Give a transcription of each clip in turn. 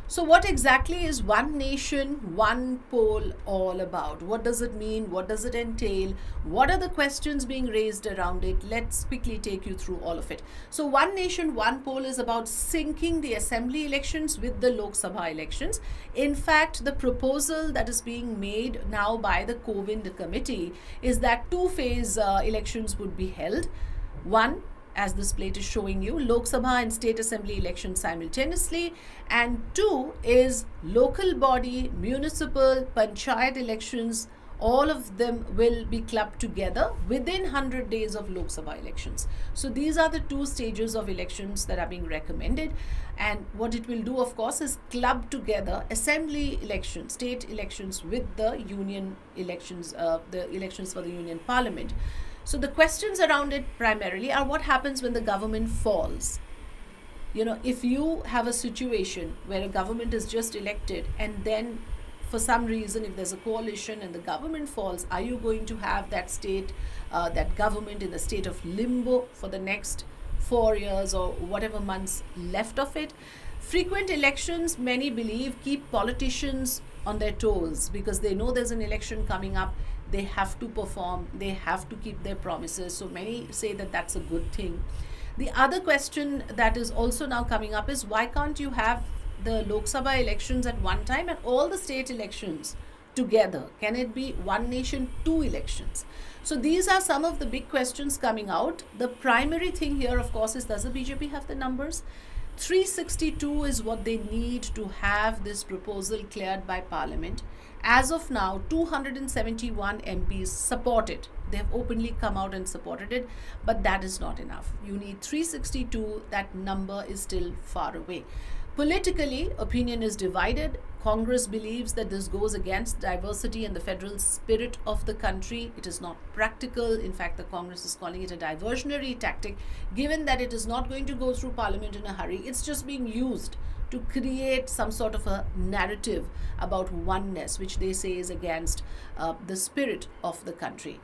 So, what exactly is one nation, one poll all about? What does it mean? What does it entail? What are the questions being raised around it? Let's quickly take you through all of it. So, one nation, one poll is about syncing the assembly elections with the Lok Sabha elections. In fact, the proposal that is being made now by the COVID committee is that two-phase elections would be held. One, as this plate is showing you, Lok Sabha and state assembly elections simultaneously, and two is local body, municipal, panchayat elections. All of them will be clubbed together within 100 days of Lok Sabha elections. So these are the two stages of elections that are being recommended, and what it will do, of course, is club together assembly elections, state elections with the union elections, the elections for the union parliament. So the questions around it primarily are what happens when the government falls. If you have a situation where a government is just elected and then for some reason, if there's a coalition and the government falls, are you going to have that state, that government in a state of limbo for the next 4 years or whatever months left of it? Frequent elections, many believe, keep politicians on their toes because they know there's an election coming up. They have to perform, they have to keep their promises. So many say that that's a good thing. The other question that is also now coming up is why can't you have the Lok Sabha elections at one time and all the state elections together? Can it be one nation, two elections? So these are some of the big questions coming out. The primary thing here, of course, is does the BJP have the numbers? 362 is what they need to have this proposal cleared by Parliament. As of now, 271 MPs support it. They have openly come out and supported it, but that is not enough. You need 362. That number is still far away. Politically, opinion is divided. Congress believes that this goes against diversity and the federal spirit of the country. It is not practical. In fact, the Congress is calling it a diversionary tactic, given that it is not going to go through Parliament in a hurry. It's just being used to create some sort of a narrative about oneness, which they say is against the spirit of the country.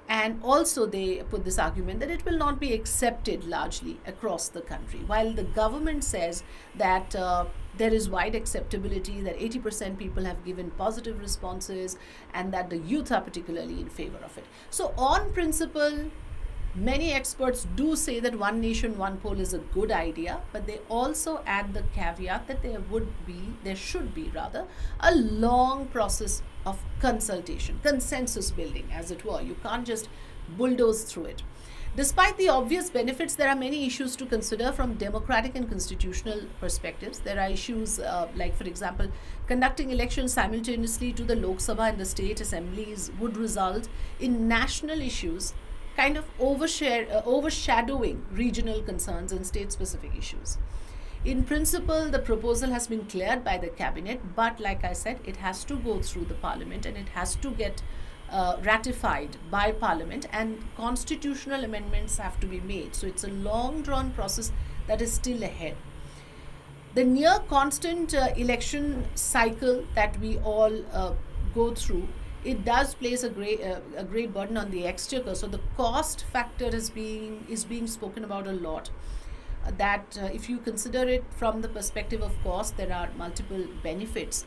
And also they put this argument that it will not be accepted largely across the country. While the government says that there is wide acceptability, that 80% people have given positive responses, and that the youth are particularly in favor of it. So on principle, many experts do say that one nation, one poll is a good idea, but they also add the caveat that there should be a long process of consultation, consensus building, as it were. You can't just bulldoze through it. Despite the obvious benefits, there are many issues to consider from democratic and constitutional perspectives. There are issues like, for example, conducting elections simultaneously to the Lok Sabha and the state assemblies would result in national issues kind of overshadowing regional concerns and state-specific issues. In principle, the proposal has been cleared by the cabinet, but like I said, it has to go through the parliament and it has to get ratified by parliament, and constitutional amendments have to be made. So it's a long-drawn process that is still ahead. The near constant election cycle that we all go through, it does place a great burden on the exchequer. So the cost factor is being spoken about a lot. That if you consider it from the perspective of cost, there are multiple benefits.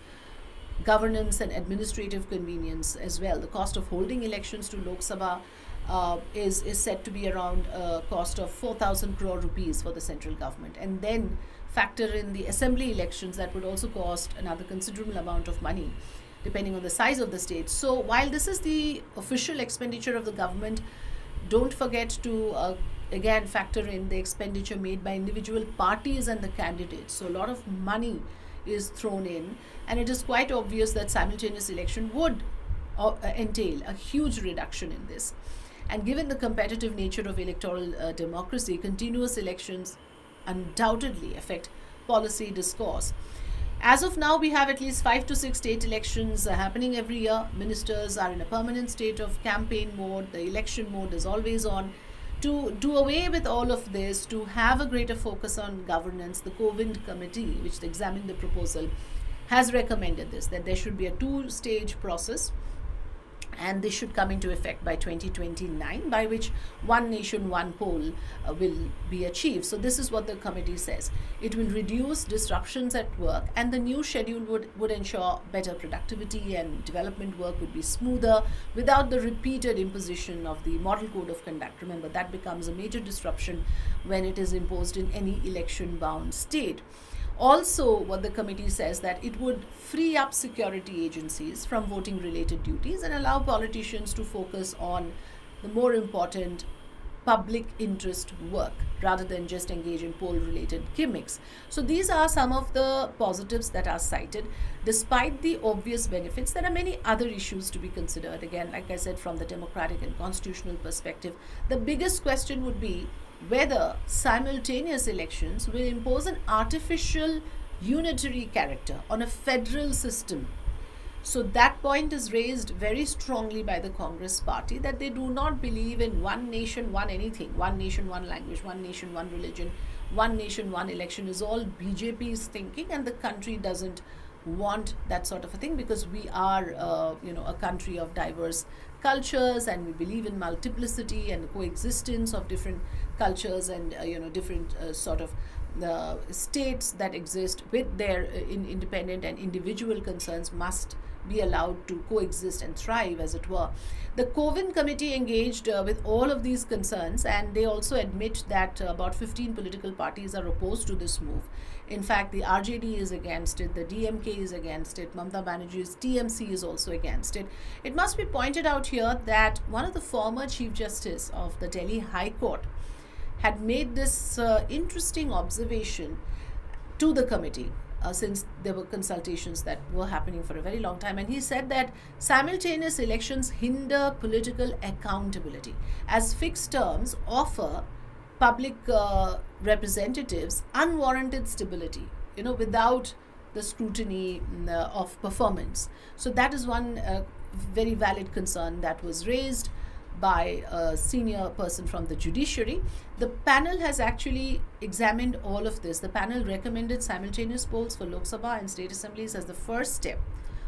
Governance and administrative convenience as well. The cost of holding elections to Lok Sabha is said to be around a cost of 4,000 crore rupees for the central government. And then factor in the assembly elections, that would also cost another considerable amount of money, depending on the size of the state. So while this is the official expenditure of the government, don't forget to again factor in the expenditure made by individual parties and the candidates. So a lot of money is thrown in, and it is quite obvious that simultaneous election would entail a huge reduction in this. And given the competitive nature of electoral democracy, continuous elections undoubtedly affect policy discourse. As of now, we have at least 5 to 6 state elections happening every year. Ministers are in a permanent state of campaign mode. The election mode is always on. To do away with all of this, to have a greater focus on governance, the COVID committee, which examined the proposal, has recommended this, that there should be a two-stage process. and this should come into effect by 2029, by which one nation, one poll will be achieved. So this is what the committee says. It will reduce disruptions at work, and the new schedule would ensure better productivity, and development work would be smoother without the repeated imposition of the model code of conduct. Remember, that becomes a major disruption when it is imposed in any election-bound state. Also, what the committee says, that it would free up security agencies from voting related duties and allow politicians to focus on the more important public interest work rather than just engage in poll related gimmicks. So these are some of the positives that are cited. Despite the obvious benefits, there are many other issues to be considered. Again, like I said, from the democratic and constitutional perspective, the biggest question would be whether simultaneous elections will impose an artificial unitary character on a federal system. So that point is raised very strongly by the Congress party, that they do not believe in one nation, one anything, one nation, one language, one nation, one religion, one nation, one election is all BJP's thinking, and the country doesn't want that sort of a thing, because we are a country of diverse cultures, and we believe in multiplicity and coexistence of different cultures and different sort of states that exist with their independent and individual concerns must be allowed to coexist and thrive, as it were. The Coven committee engaged with all of these concerns, and they also admit that about 15 political parties are opposed to this move. In fact, the RJD is against it, the DMK is against it, Mamata Banerjee's TMC is also against it. It must be pointed out here that one of the former Chief Justice of the Delhi High Court had made this interesting observation to the committee, since there were consultations that were happening for a very long time. And he said that simultaneous elections hinder political accountability, as fixed terms offer public representatives unwarranted stability, without the scrutiny of performance. So that is one very valid concern that was raised by a senior person from the judiciary. The panel has actually examined all of this. The panel recommended simultaneous polls for Lok Sabha and state assemblies as the first step,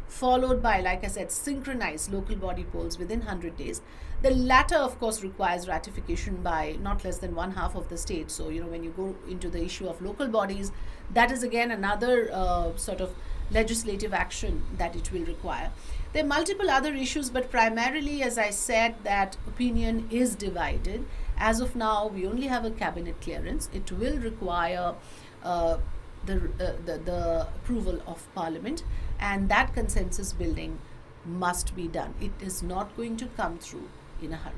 followed by, like I said, synchronized local body polls within 100 days. The latter, of course, requires ratification by not less than one half of the state. So, when you go into the issue of local bodies, that is again another sort of legislative action that it will require. There are multiple other issues, but primarily, as I said, that opinion is divided. As of now, we only have a cabinet clearance. It will require the approval of Parliament, and that consensus building must be done. It is not going to come through in a hurry.